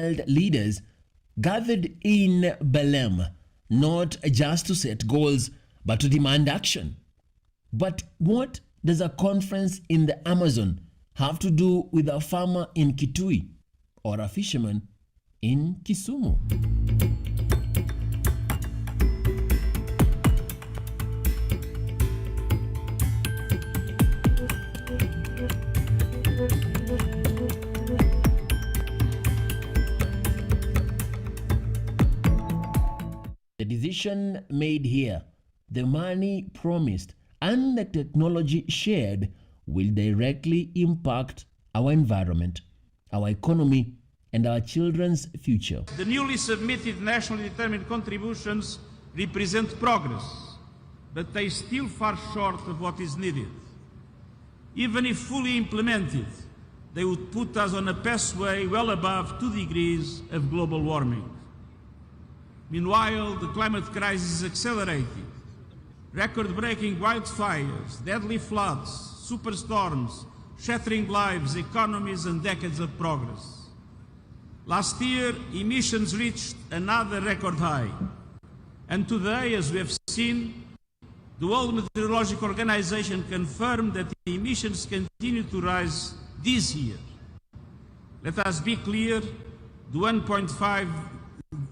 world leaders gathered in Bellem, not just to set goals, but to demand action. But what does a conference in the Amazon have to do with a farmer in Kitui or a fisherman in Kisumu? The decision made here, the money promised, and the technology shared will directly impact our environment, our economy, and our children's future. The newly submitted nationally determined contributions represent progress, but they still fall short of what is needed. Even if fully implemented, they would put us on a pathway well above 2 degrees of global warming. Meanwhile, the climate crisis is accelerating. Record-breaking wildfires, deadly floods, superstorms, shattering lives, economies, and decades of progress. Last year, emissions reached another record high. And today, as we have seen, the World Meteorological Organization confirmed that the emissions continue to rise this year. Let us be clear, the 1.5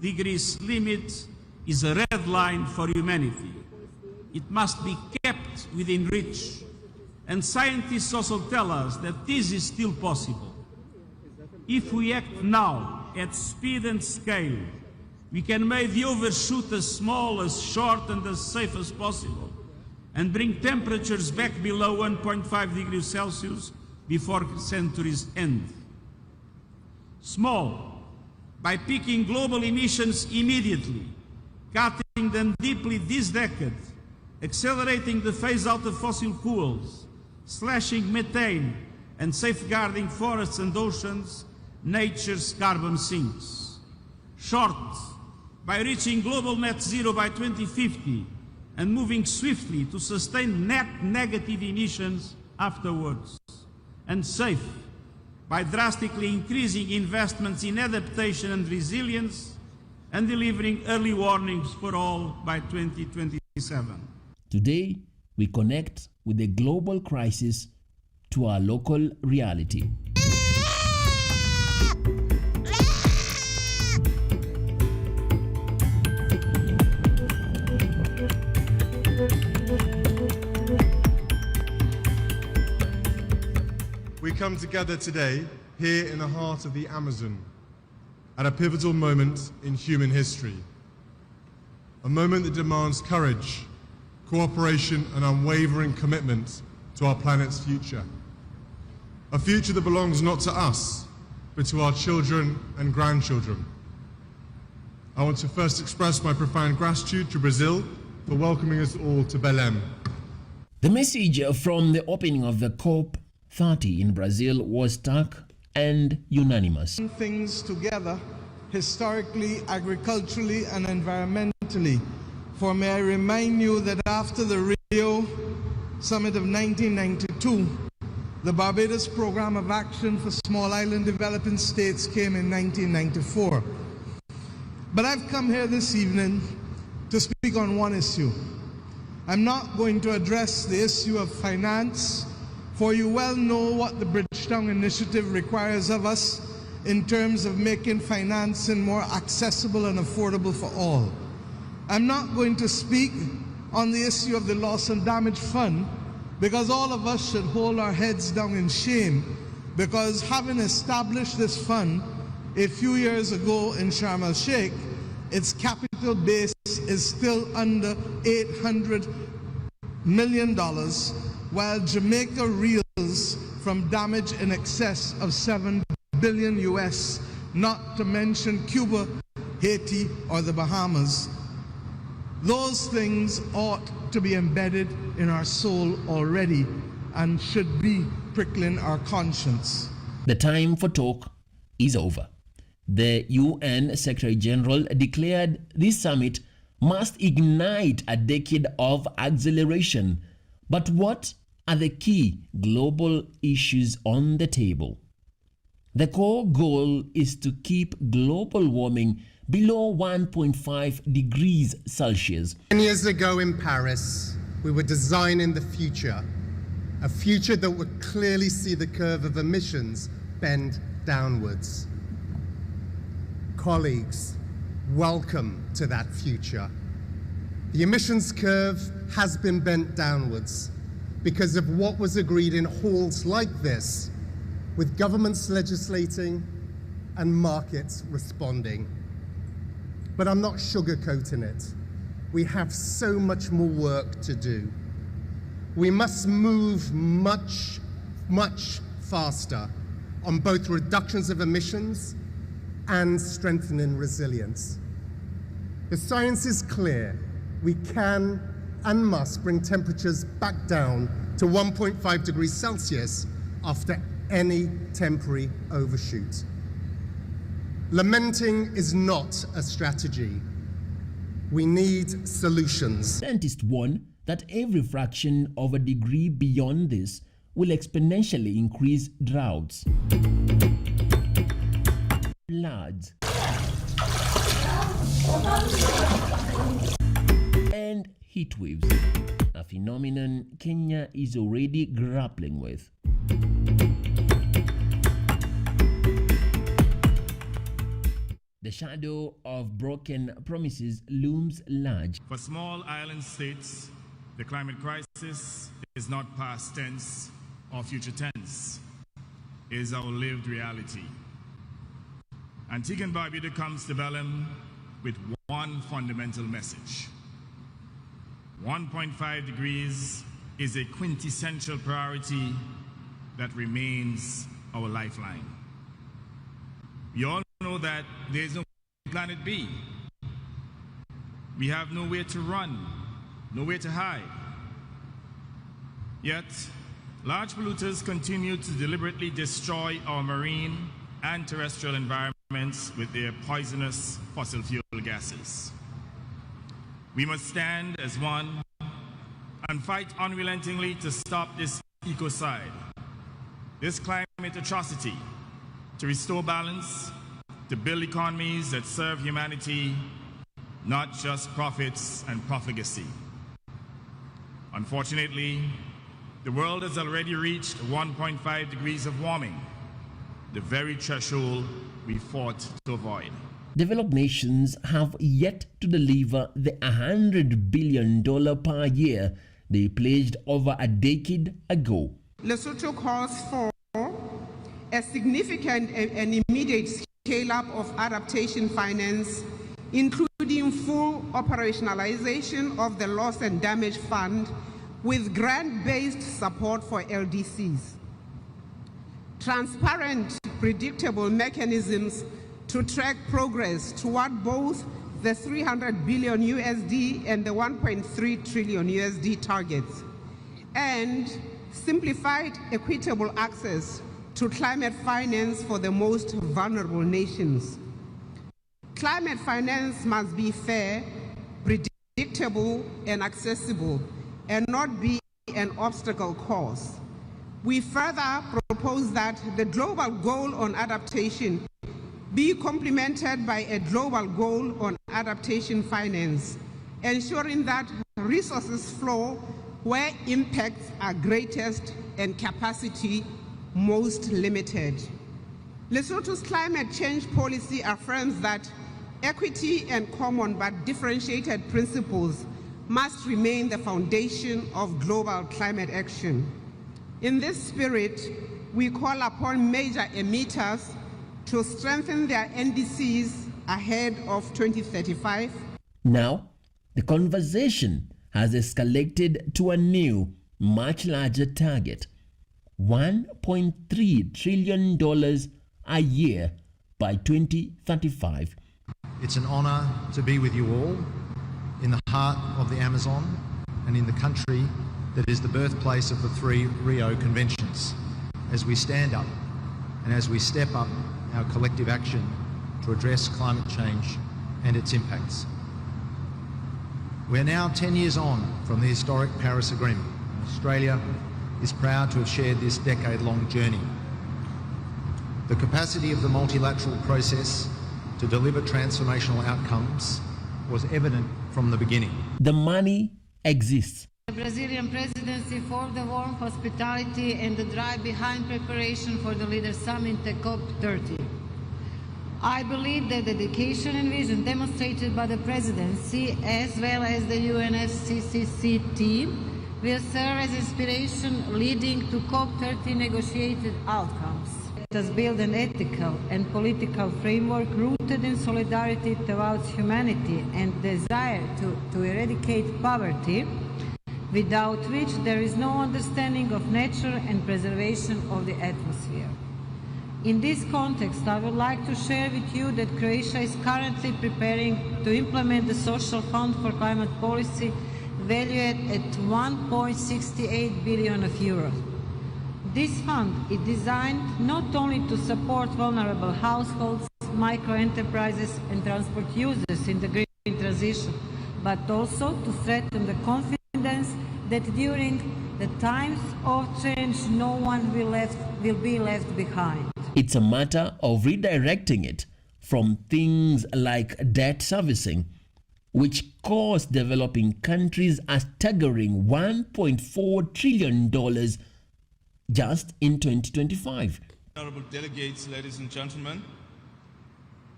degrees limit is a red line for humanity. It must be kept within reach. And scientists also tell us that this is still possible. If we act now at speed and scale, we can make the overshoot as small, as short, and as safe as possible, and bring temperatures back below 1.5 degrees Celsius before century's end. Small, by peaking global emissions immediately, cutting them deeply this decade, accelerating the phase-out of fossil fuels, slashing methane, and safeguarding forests and oceans, nature's carbon sinks. Short, by reaching global net zero by 2050 and moving swiftly to sustain net negative emissions afterwards. And safe, by drastically increasing investments in adaptation and resilience and delivering early warnings for all by 2027. Today, we connect with the global crisis to our local reality. We come together today, here in the heart of the Amazon, at a pivotal moment in human history. A moment that demands courage, cooperation, and unwavering commitment to our planet's future. A future that belongs not to us, but to our children and grandchildren. I want to first express my profound gratitude to Brazil for welcoming us all to Bellem. The message from the opening of the COP30 in Brazil was stark and unanimous. Things together, historically, agriculturally, and environmentally. For may I remind you that after the Rio Summit of 1992, the Barbados Program of Action for Small Island Developing States came in 1994. But I've come here this evening to speak on one issue. I'm not going to address the issue of finance, for you well know what the Bridgetown Initiative requires of us in terms of making financing more accessible and affordable for all. I'm not going to speak on the issue of the Loss and Damage Fund, because all of us should hold our heads down in shame, because having established this fund a few years ago in Sharm el-Sheikh, its capital base is still under $800 million, while Jamaica reels from damage in excess of $7 billion US, not to mention Cuba, Haiti, or the Bahamas. Those things ought to be embedded in our soul already and should be prickling our conscience. The time for talk is over. The UN Secretary General declared this summit must ignite a decade of acceleration. But what are the key global issues on the table? The core goal is to keep global warming below 1.5 degrees Celsius. 10 years ago in Paris, we were designing the future, a future that would clearly see the curve of emissions bend downwards. Colleagues, welcome to that future. The emissions curve has been bent downwards because of what was agreed in halls like this, with governments legislating and markets responding. But I'm not sugarcoating it. We have so much more work to do. We must move much, much faster on both reductions of emissions and strengthening resilience. The science is clear. We can and must bring temperatures back down to 1.5 degrees Celsius after any temporary overshoot. Lamenting is not a strategy. We need solutions. Scientists warn that every fraction of a degree beyond this will exponentially increase droughts, floods, and heat waves, a phenomenon Kenya is already grappling with. The shadow of broken promises looms large. For small island states, the climate crisis is not past tense or future tense. It is our lived reality. Antigua and Barbuda comes to Bellem with one fundamental message. 1.5 degrees is a quintessential priority that remains our lifeline. We all know that there is no planet B. We have nowhere to run, nowhere to hide. Yet, large polluters continue to deliberately destroy our marine and terrestrial environments with their poisonous fossil fuel gases. We must stand as one and fight unrelentingly to stop this ecocide, this climate atrocity, to restore balance, to build economies that serve humanity, not just profits and profligacy. Unfortunately, the world has already reached 1.5 degrees of warming, the very threshold we fought to avoid. Developed nations have yet to deliver the $100 billion per year they pledged over a decade ago. Lesotho calls for a significant and immediate scale-up of adaptation finance, including full operationalization of the Loss and Damage Fund with grant-based support for LDCs. Transparent, predictable mechanisms to track progress toward both the $300 billion USD and the $1.3 trillion USD targets, and simplified, equitable access to climate finance for the most vulnerable nations. Climate finance must be fair, predictable, and accessible, and not be an obstacle course. We further propose that the global goal on adaptation be complemented by a global goal on adaptation finance, ensuring that resources flow where impacts are greatest and capacity most limited. Lesotho's climate change policy affirms that equity and common but differentiated principles must remain the foundation of global climate action. In this spirit, we call upon major emitters to strengthen their NDCs ahead of 2035. Now, the conversation has escalated to a new, much larger target, $1.3 trillion a year by 2035. It's an honor to be with you all in the heart of the Amazon and in the country that is the birthplace of the 3 Rio Conventions, as we stand up and as we step up our collective action to address climate change and its impacts. We're now 10 years on from the historic Paris Agreement. Australia is proud to have shared this decade-long journey. The capacity of the multilateral process to deliver transformational outcomes was evident from the beginning. The money exists. The Brazilian presidency for the warm hospitality and the drive behind preparation for the Leaders Summit at COP30. I believe that the dedication and vision demonstrated by the presidency as well as the UNFCCC team will serve as inspiration leading to COP30 negotiated outcomes. Let us build an ethical and political framework rooted in solidarity towards humanity and desire to eradicate poverty, without which there is no understanding of nature and preservation of the atmosphere. In this context, I would like to share with you that Croatia is currently preparing to implement the Social Fund for Climate Policy valued at 1.68 billion euros. This fund is designed not only to support vulnerable households, micro-enterprises and transport users in the green transition, but also to strengthen the confidence that during the times of change no one will be left behind. It's a matter of redirecting it from things like debt servicing, which cost developing countries a staggering $1.4 trillion just in 2025. Honorable delegates, ladies and gentlemen,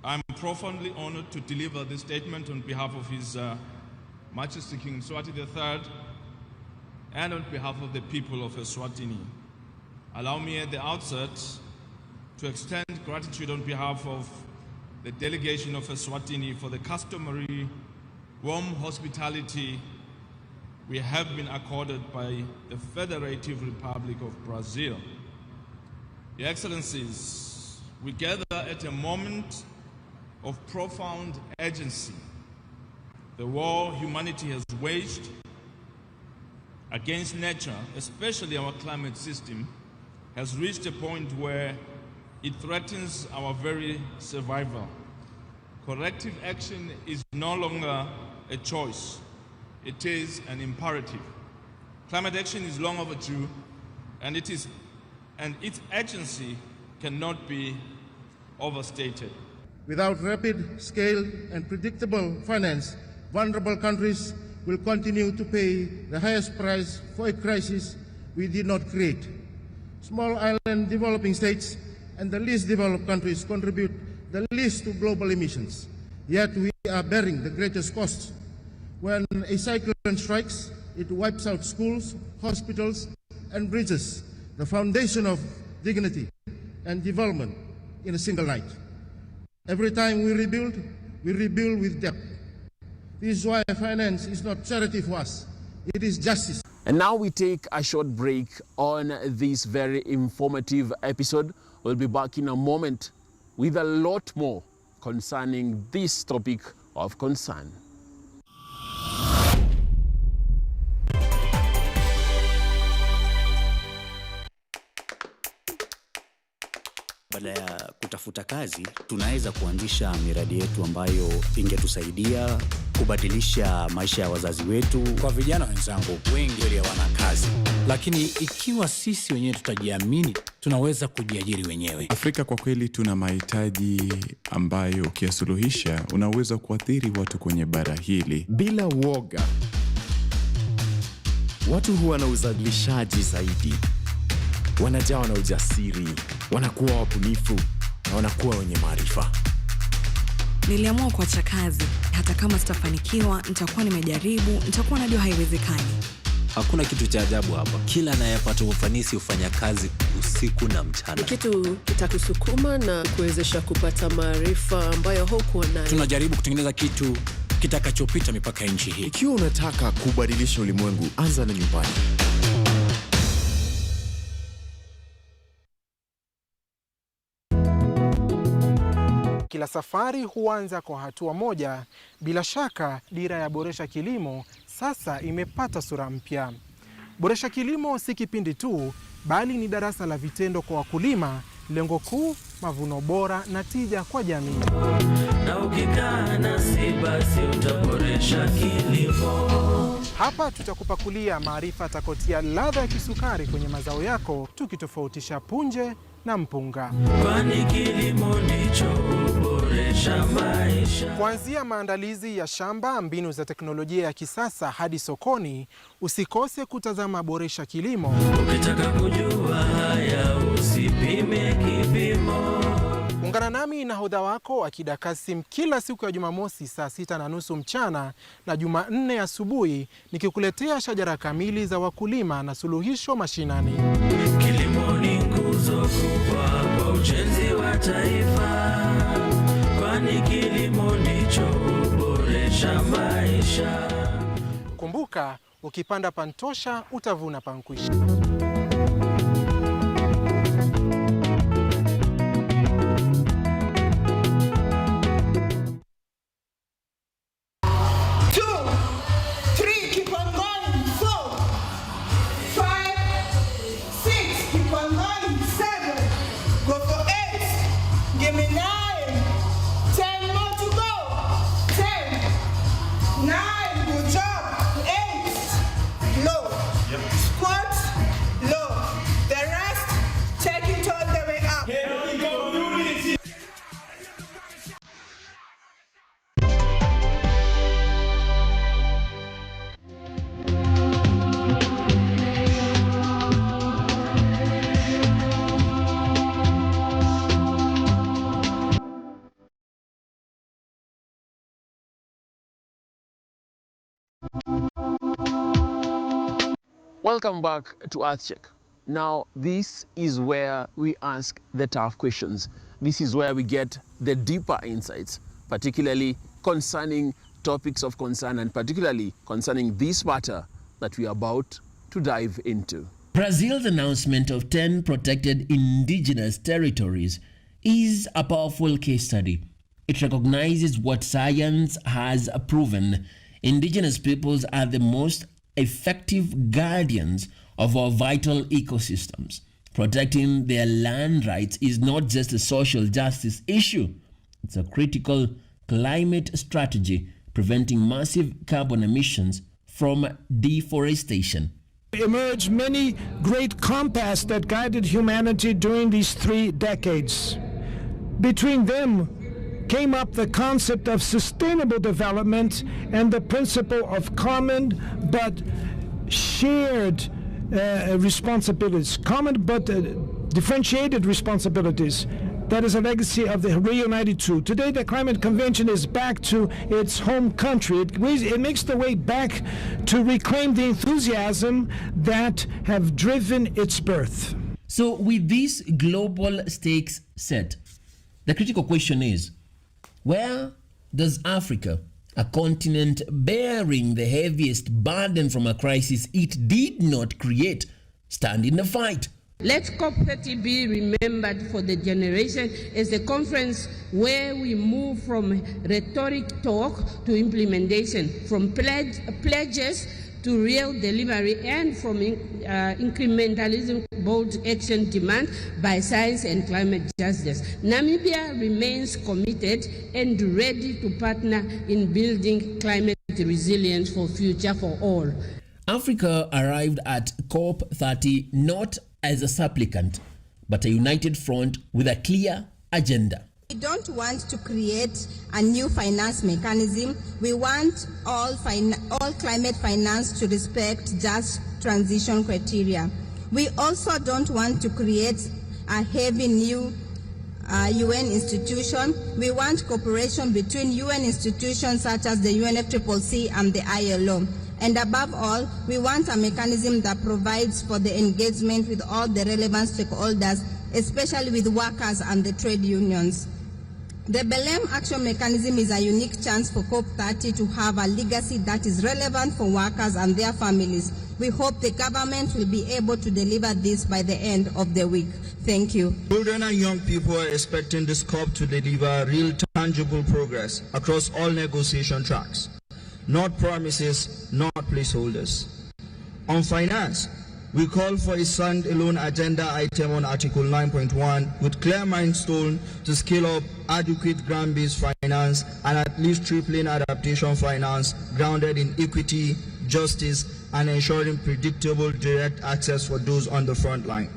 I'm profoundly honored to deliver this statement on behalf of His Majesty King Mswati III and on behalf of the people of Eswatini. Allow me at the outset to extend gratitude on behalf of the delegation of Eswatini for the customary warm hospitality we have been accorded by the Federative Republic of Brazil. Your Excellencies, we gather at a moment of profound urgency. The war humanity has waged against nature, especially our climate system, has reached a point where it threatens our very survival. Corrective action is no longer a choice, it is an imperative. Climate action is long overdue, and its urgency cannot be overstated. Without rapid, scale, and predictable finance, vulnerable countries will continue to pay the highest price for a crisis we did not create. Small island developing states and the least developed countries contribute the least to global emissions, yet we are bearing the greatest costs. When a cyclone strikes, it wipes out schools, hospitals, and bridges, the foundation of dignity and development in a single night. Every time we rebuild with depth. This is why finance is not charity for us, it is justice. And now we take a short break on this very informative episode. We'll be back in a moment with a lot more concerning this topic of concern. Baada ya kutafuta kazi, tunaweza kuanzisha miradi yetu ambayo ingetusaidia kubadilisha maisha ya wazazi wetu. Kwa vijana wenzangu, wengi wale hawana kazi. Lakini ikiwa sisi wenyewe tutajiamini, tunaweza kujiajiri wenyewe. Afrika kwa kweli tuna mahitaji ambayo ukiyasuluhisha unaweza kuathiri watu kwenye bara hili. Bila uoga, watu huwa na uzalishaji zaidi. Wanajawa na ujasiri, wanakuwa wabunifu na wanakuwa wenye maarifa. Niliamua kuacha kazi. Hata kama sitafanikiwa, nitakuwa nimejaribu, nitakuwa najua haiwezekani. Hakuna kitu cha ajabu hapa. Kila anayepata ufanisi hufanya kazi usiku na mchana. Kitu kitakusukuma na kuwezesha kupata maarifa ambayo hukuwa nayo. Tunajaribu kutengeneza kitu kitakachopita mipaka ya nchi hii. Ikiwa unataka kubadilisha ulimwengu, anza na nyumbani. Kila safari huanza kwa hatua moja. Bila shaka, dira ya Boresha Kilimo sasa imepata sura mpya. Boresha Kilimo si kipindi tu, bali ni darasa la vitendo kwa wakulima. Lengo kuu, mavuno bora na tija kwa jamii. Na ukikaa nasi basi utaboresha kilimo. Hapa tutakupakulia maarifa atakotia ladha ya kisukari kwenye mazao yako, tukitofautisha punje na mpunga. Kwani kilimo ndicho huboresha maisha. Kuanzia maandalizi ya shamba, mbinu za teknolojia ya kisasa hadi sokoni, usikose kutazama Boresha Kilimo. Ukitaka kujua haya usipime kipimo. Ungana nami nahodha wako Akida Kasim kila siku ya Jumamosi saa 6:30 mchana na Jumanne asubuhi nikikuletea shajara kamili za wakulima na suluhisho mashinani. Kilimo ni nguzo kubwa kwa ujenzi wa taifa. Kwani kilimo ndicho huboresha maisha. Kumbuka, ukipanda pantosha utavuna pankwisha. Welcome back to Earthcheck. Now, this is where we ask the tough questions. This is where we get the deeper insights, particularly concerning topics of concern and particularly concerning this matter that we are about to dive into. Brazil's announcement of 10 protected indigenous territories is a powerful case study. It recognizes what science has proven. Indigenous peoples are the most effective guardians of our vital ecosystems. Protecting their land rights is not just a social justice issue, it's a critical climate strategy preventing massive carbon emissions from deforestation. Emerged many great compasses that guided humanity during these 3 decades. Between them came up the concept of sustainable development and the principle of common but shared responsibilities, common but differentiated responsibilities. That is a legacy of the Rio 92. Today, the Climate Convention is back to its home country. It makes the way back to reclaim the enthusiasm that have driven its birth. So with these global stakes set, the critical question is, where does Africa, a continent bearing the heaviest burden from a crisis it did not create, stand in the fight? Let COP30 be remembered for the generation as a conference where we move from rhetoric talk to implementation, from pledges to real delivery, and from incrementalism bold action demand by science and climate justice. Namibia remains committed and ready to partner in building climate resilience for future for all. Africa arrived at COP30 not as a supplicant, but a united front with a clear agenda. We don't want to create a new finance mechanism. We want all climate finance to respect just transition criteria. We also don't want to create a heavy new UN institution. We want cooperation between UN institutions such as the UNFCCC and the ILO. And above all, we want a mechanism that provides for the engagement with all the relevant stakeholders, especially with workers and the trade unions. The Bellem Action Mechanism is a unique chance for COP30 to have a legacy that is relevant for workers and their families. We hope the government will be able to deliver this by the end of the week. Thank you. Children and young people are expecting this COP to deliver real tangible progress across all negotiation tracks. Not promises, not placeholders. On finance, we call for a stand-alone agenda item on Article 9.1 with clear milestone to scale up adequate grant-based finance and at least tripling adaptation finance grounded in equity, justice, and ensuring predictable direct access for those on the front line.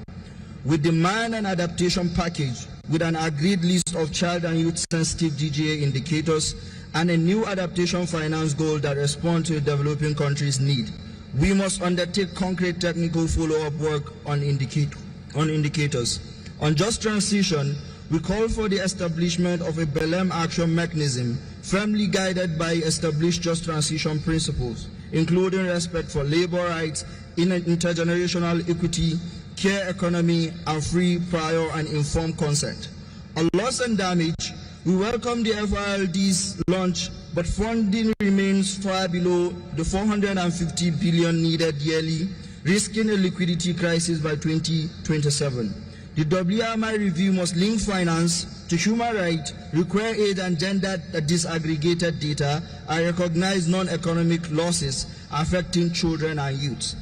with demand and adaptation package with an agreed list of child and youth sensitive DGA indicators and a new adaptation finance goal that responds to developing countries' need. We must undertake concrete technical follow-up work on indicators. On just transition, we call for the establishment of a Bellem action mechanism firmly guided by established just transition principles, including respect for labor rights, intergenerational equity, care economy, and free, prior, and informed consent. On loss and damage, we welcome the FILD's launch, but funding remains far below the 450 billion needed yearly, risking a liquidity crisis by 2027. The WMI review must link finance to human rights, require aid and gender disaggregated data, and recognize non-economic losses affecting children and youth.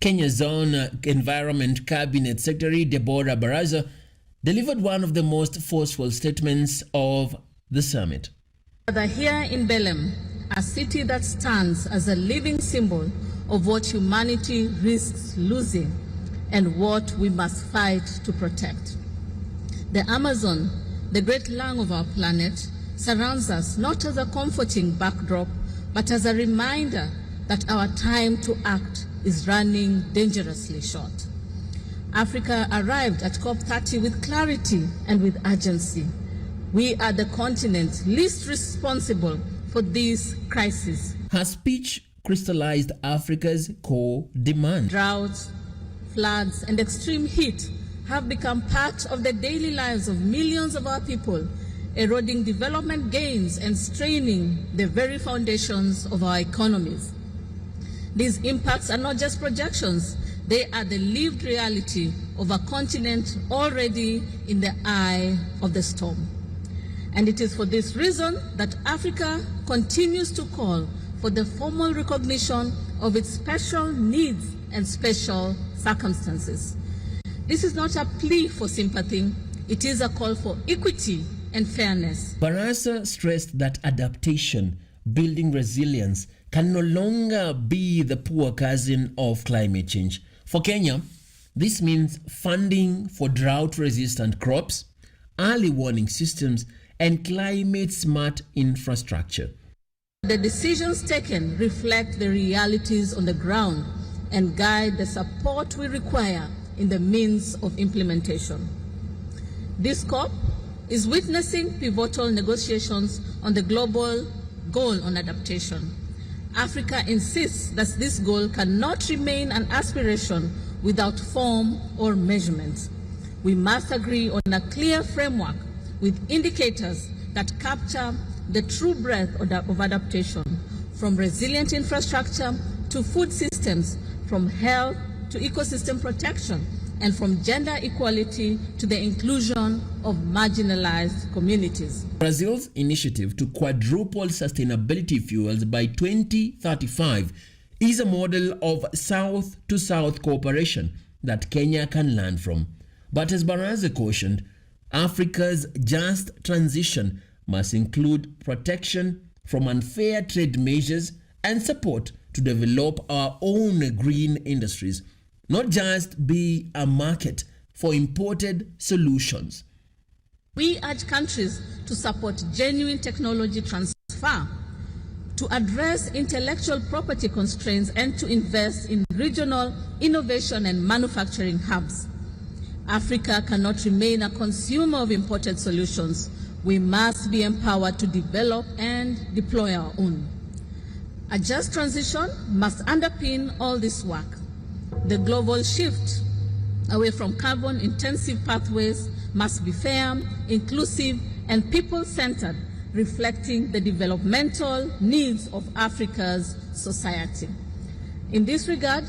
Kenya's own Environment Cabinet Secretary Deborah Baraza delivered one of the most forceful statements of the summit. Here in Bellem, a city that stands as a living symbol of what humanity risks losing and what we must fight to protect. The Amazon, the great lung of our planet, surrounds us not as a comforting backdrop, but as a reminder that our time to act is running dangerously short. Africa arrived at COP30 with clarity and with urgency. We are the continent least responsible for this crisis. Her speech crystallized Africa's core demand. Droughts, floods, and extreme heat have become part of the daily lives of millions of our people, eroding development gains and straining the very foundations of our economies. These impacts are not just projections, they are the lived reality of a continent already in the eye of the storm. And it is for this reason that Africa continues to call for the formal recognition of its special needs and special circumstances. This is not a plea for sympathy, it is a call for equity and fairness. Baraza stressed that adaptation, building resilience, can no longer be the poor cousin of climate change. For Kenya, this means funding for drought-resistant crops, early warning systems, and climate-smart infrastructure. The decisions taken reflect the realities on the ground and guide the support we require in the means of implementation. This COP is witnessing pivotal negotiations on the global goal on adaptation. Africa insists that this goal cannot remain an aspiration without form or measurement. We must agree on a clear framework with indicators that capture the true breadth of adaptation, from resilient infrastructure to food systems, from health to ecosystem protection, and from gender equality to the inclusion of marginalized communities. Brazil's initiative to quadruple sustainability fuels by 2035 is a model of South-to-South cooperation that Kenya can learn from. But as Baraza cautioned, Africa's just transition must include protection from unfair trade measures and support to develop our own green industries, not just be a market for imported solutions. We urge countries to support genuine technology transfer, to address intellectual property constraints, and to invest in regional innovation and manufacturing hubs. Africa cannot remain a consumer of imported solutions. We must be empowered to develop and deploy our own. A just transition must underpin all this work. The global shift away from carbon-intensive pathways must be fair, inclusive, and people-centered, reflecting the developmental needs of Africa's society. In this regard,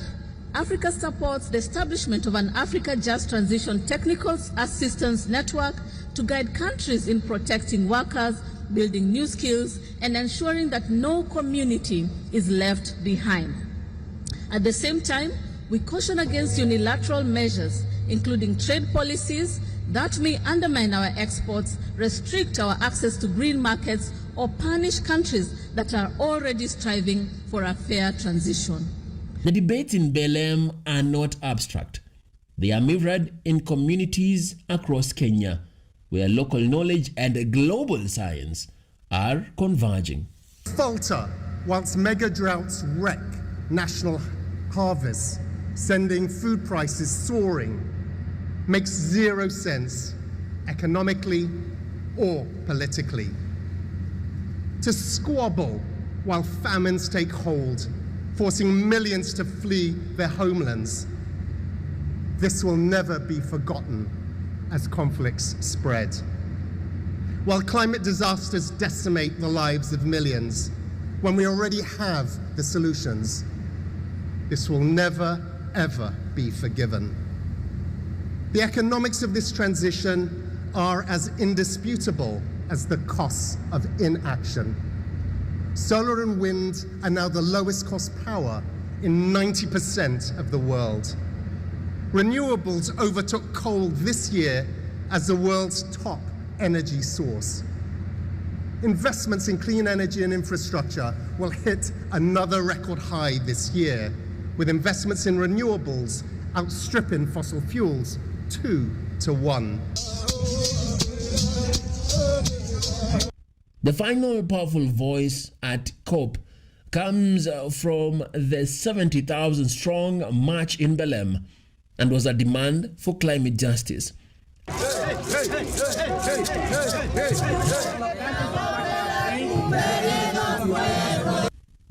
Africa supports the establishment of an Africa Just Transition Technical Assistance Network to guide countries in protecting workers, building new skills, and ensuring that no community is left behind. At the same time, we caution against unilateral measures, including trade policies that may undermine our exports, restrict our access to green markets, or punish countries that are already striving for a fair transition. The debates in Bellem are not abstract. They are mirrored in communities across Kenya, where local knowledge and global science are converging. Falter whilst mega droughts wreck national harvests, sending food prices soaring, makes zero sense economically or politically. To squabble while famines take hold, forcing millions to flee their homelands. This will never be forgotten as conflicts spread. While climate disasters decimate the lives of millions, when we already have the solutions, this will never, ever be forgiven. The economics of this transition are as indisputable as the costs of inaction. Solar and wind are now the lowest cost power in 90% of the world. Renewables overtook coal this year as the world's top energy source. Investments in clean energy and infrastructure will hit another record high this year, with investments in renewables outstripping fossil fuels 2-to-1. The final powerful voice at COP comes from the 70,000 strong march in Bellem and was a demand for climate justice.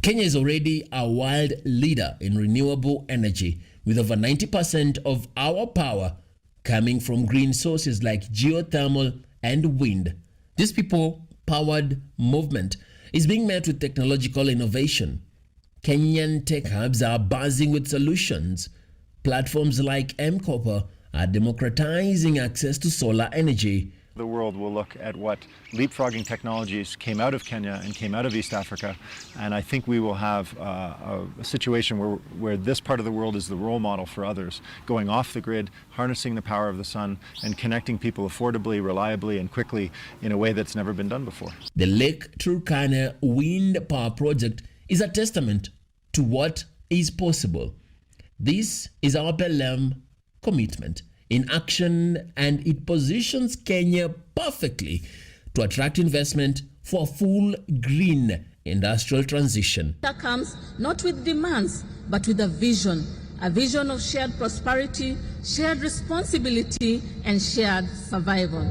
Kenya is already a world leader in renewable energy, with over 90% of our power coming from green sources like geothermal and wind. This people-powered movement is being met with technological innovation. Kenyan tech hubs are buzzing with solutions. Platforms like M-Copper are democratizing access to solar energy. The world will look at what leapfrogging technologies came out of Kenya and came out of East Africa, and I think we will have a situation where this part of the world is the role model for others, going off the grid, harnessing the power of the sun, and connecting people affordably, reliably, and quickly in a way that's never been done before. The Lake Turkana wind power project is a testament to what is possible. This is our Bellem commitment in action, and it positions Kenya perfectly to attract investment for a full green industrial transition. That comes not with demands, but with a vision of shared prosperity, shared responsibility, and shared survival.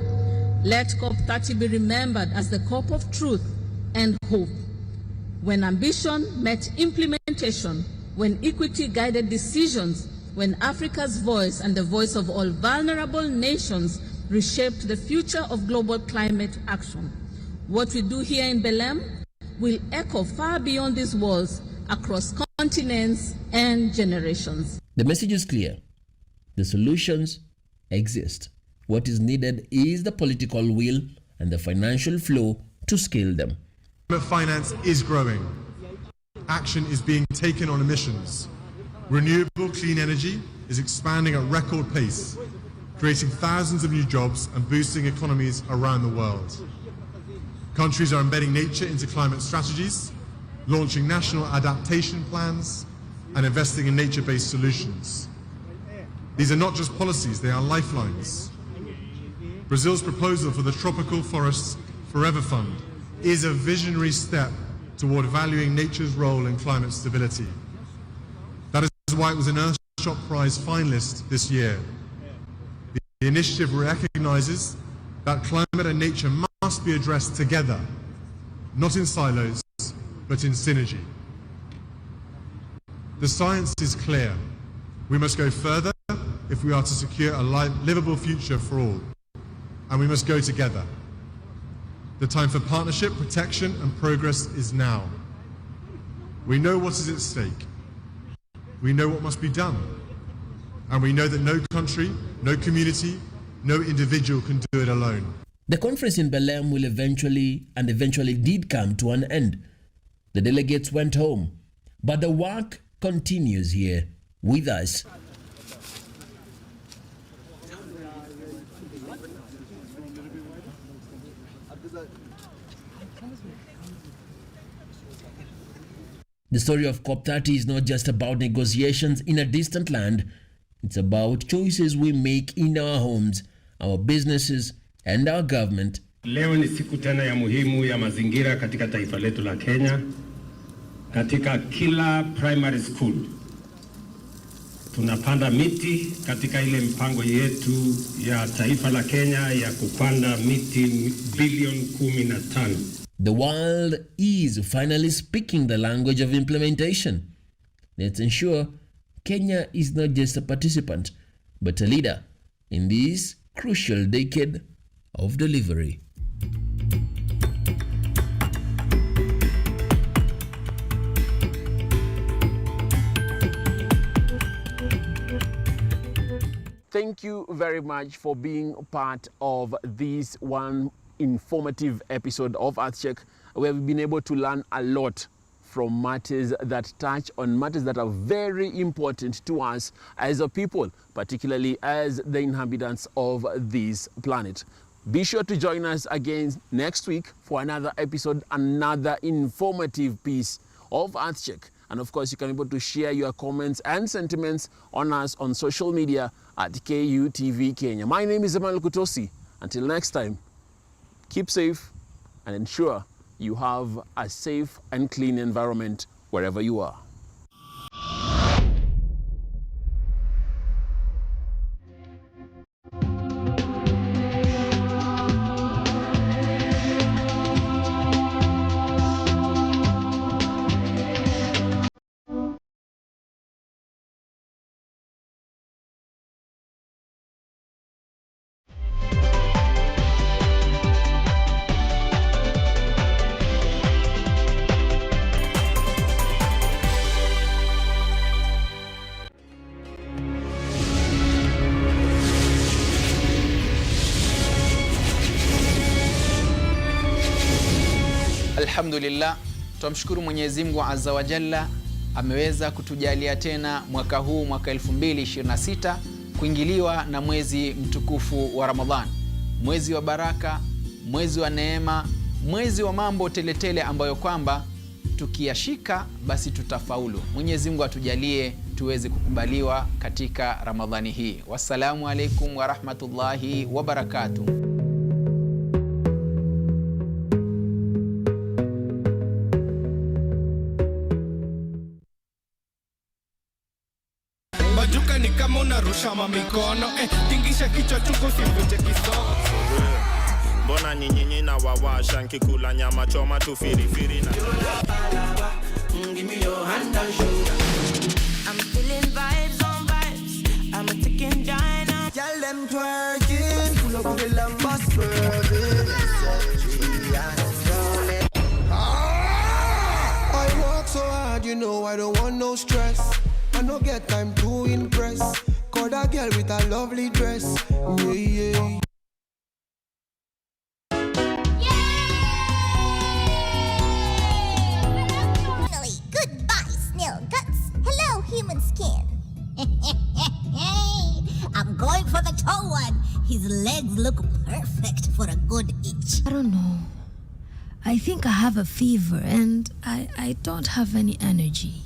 Let COP30 be remembered as the COP of truth and hope, when ambition met implementation, when equity guided decisions, when Africa's voice and the voice of all vulnerable nations reshaped the future of global climate action. What we do here in Bellem will echo far beyond these walls, across continents and generations. The message is clear. The solutions exist. What is needed is the political will and the financial flow to scale them. Finance is growing. Action is being taken on emissions. Renewable clean energy is expanding at record pace, creating thousands of new jobs and boosting economies around the world. Countries are embedding nature into climate strategies, launching national adaptation plans, and investing in nature-based solutions. These are not just policies, they are lifelines. Brazil's proposal for the Tropical Forests Forever Fund is a visionary step toward valuing nature's role in climate stability. That is why it was an Earthcheck Prize finalist this year. The initiative recognizes that climate and nature must be addressed together, not in silos, but in synergy. The science is clear. We must go further if we are to secure a livable future for all, and we must go together. The time for partnership, protection, and progress is now. We know what is at stake. We know what must be done. And we know that no country, no community, no individual can do it alone. The conference in Bellem will eventually did come to an end. The delegates went home, but the work continues here with us. The story of COP30 is not just about negotiations in a distant land. It's about choices we make in our homes, our businesses, and our government. Leo ni siku tena ya muhimu ya mazingira katika taifa letu la Kenya. Katika kila primary school tunapanda miti katika ile mpango yetu ya taifa la Kenya ya kupanda miti bilioni 15. The world is finally speaking the language of implementation. Let's ensure Kenya is not just a participant, but a leader in this crucial decade of delivery. Thank you very much for being part of this one informative episode of Earthcheck, where we've been able to learn a lot from matters that touch on matters that are very important to us as a people, particularly as the inhabitants of this planet. Be sure to join us again next week for another episode, another informative piece of Earthcheck. And of course, you can be able to share your comments and sentiments on us on social media at KUTV Kenya. My name is Emmanuel Kutosi. Until next time, keep safe and ensure you have a safe and clean environment wherever you are. Alhamdulillah, tumshukuru Mwenyezi Mungu Azza wa Jalla, ameweza kutujalia tena mwaka huu, mwaka 2026, kuingiliwa na mwezi mtukufu wa Ramadhan, mwezi wa baraka, mwezi wa neema, mwezi wa mambo teletele ambayo kwamba tukiyashika basi tutafaulu. Mwenyezi Mungu atujalie tuweze kukubaliwa katika Ramadhani hii. Wassalamu alaikum wa rahmatullahi wa barakatuh. Ni kama unarusha mikono, tingisha kichwa chungu usivunje kisogo. Mbona nyinyi na wawasha nkikula nyama choma tu firifiri na give me your hand and shoulder. I'm feeling vibes on vibes. I'm a ticking diner. Tell them twerking, pull up the lambas swerving. I work so hard, you know I don't want no stress. I no get time to impress. Call that girl with a lovely dress. Yeah, yeah. Finally, goodbye, snail guts. Hello, human skin. I'm going for the tall one. His legs look perfect for a good itch. I don't know. I think I have a fever and I don't have any energy.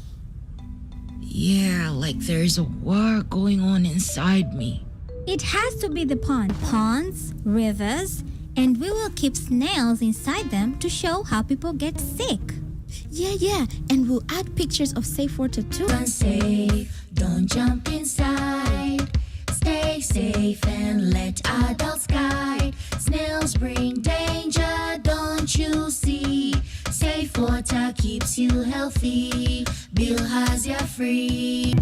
Yeah, like there's a war going on inside me. It has to be the pond. Ponds, rivers, and we will keep snails inside them to show how people get sick. Yeah, and we'll add pictures of safe water too. Run safe, don't jump inside. Stay safe and let adults guide. Snails bring danger, don't you see? Safe water keeps you healthy. Bilharzia free.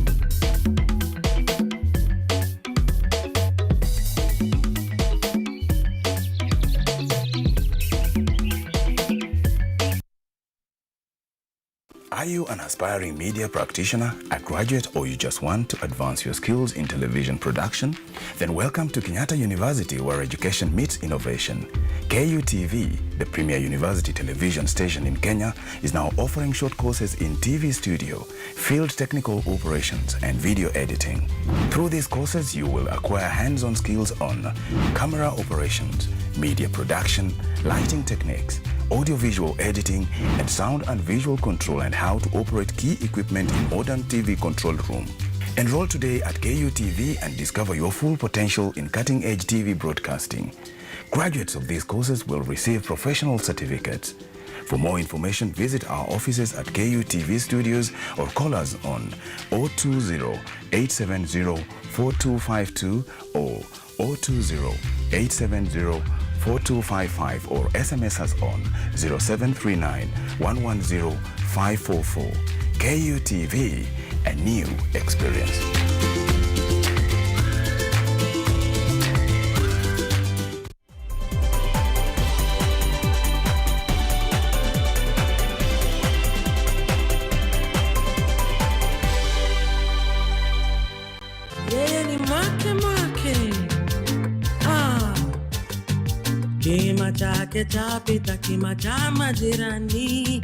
Are you an aspiring media practitioner, a graduate, or you just want to advance your skills in television production? Then welcome to Kenyatta University, where education meets innovation. KUTV, the premier university television station in Kenya, is now offering short courses in TV studio, field technical operations, and video editing. Through these courses, you will acquire hands-on skills on camera operations, media production, lighting techniques, audio-visual editing, and sound and visual control, and how to operate key equipment in modern TV control room. Enroll today at KUTV and discover your full potential in cutting-edge TV broadcasting. Graduates of these courses will receive professional certificates. For more information, visit our offices at KUTV studios or call us on 020-870-4252 or 020-870-4255 or SMS us on 0739-110-544. KUTV, a new experience. Kima chake chapita kima cha majirani.